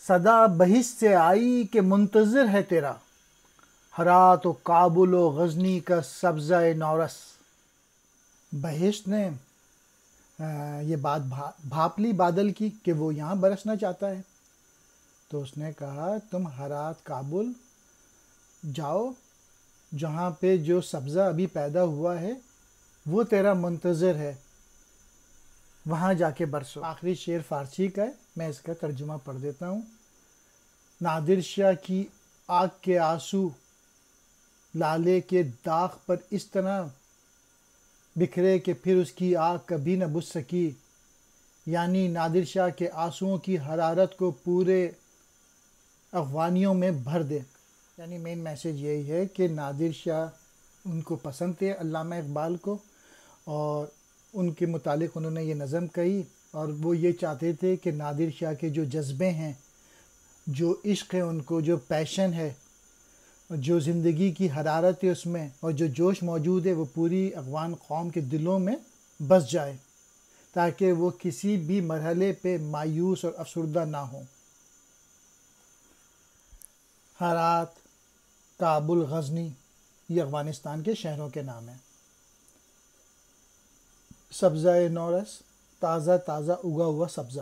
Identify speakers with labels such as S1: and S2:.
S1: صدا بہشت سے آئی کہ منتظر ہے تیرا، ہرات و کابل و غزنی کا سبزہ نورس۔ بہشت نے یہ بات بھاپ لی بادل کی کہ وہ یہاں برسنا چاہتا ہے، تو اس نے کہا تم ہرات کابل جاؤ، جہاں پہ جو سبزہ ابھی پیدا ہوا ہے وہ تیرا منتظر ہے، وہاں جا کے برسو۔ آخری شعر فارسی کا ہے، میں اس کا ترجمہ پڑھ دیتا ہوں۔ نادر شاہ کی آگ کے آنسو لالے کے داغ پر اس طرح بکھرے کہ پھر اس کی آگ کبھی نہ بجھ سکی، یعنی نادر شاہ کے آنسوؤں کی حرارت کو پورے افغانیوں میں بھر دے۔ یعنی مین میسیج یہی ہے کہ نادر شاہ ان کو پسند تھے، علامہ اقبال کو، اور ان کے متعلق انہوں نے یہ نظم کہی، اور وہ یہ چاہتے تھے کہ نادر شاہ کے جو جذبے ہیں، جو عشق ہے ان کو، جو پیشن ہے، جو زندگی کی حرارت ہے اس میں، اور جو جوش موجود ہے وہ پوری افغان قوم کے دلوں میں بس جائے، تاکہ وہ کسی بھی مرحلے پہ مایوس اور افسردہ نہ ہوں۔ ہرات، کابل، غزنی یہ افغانستان کے شہروں کے نام ہیں۔ سبزہ نورس، تازہ تازہ اگا ہوا سبزہ۔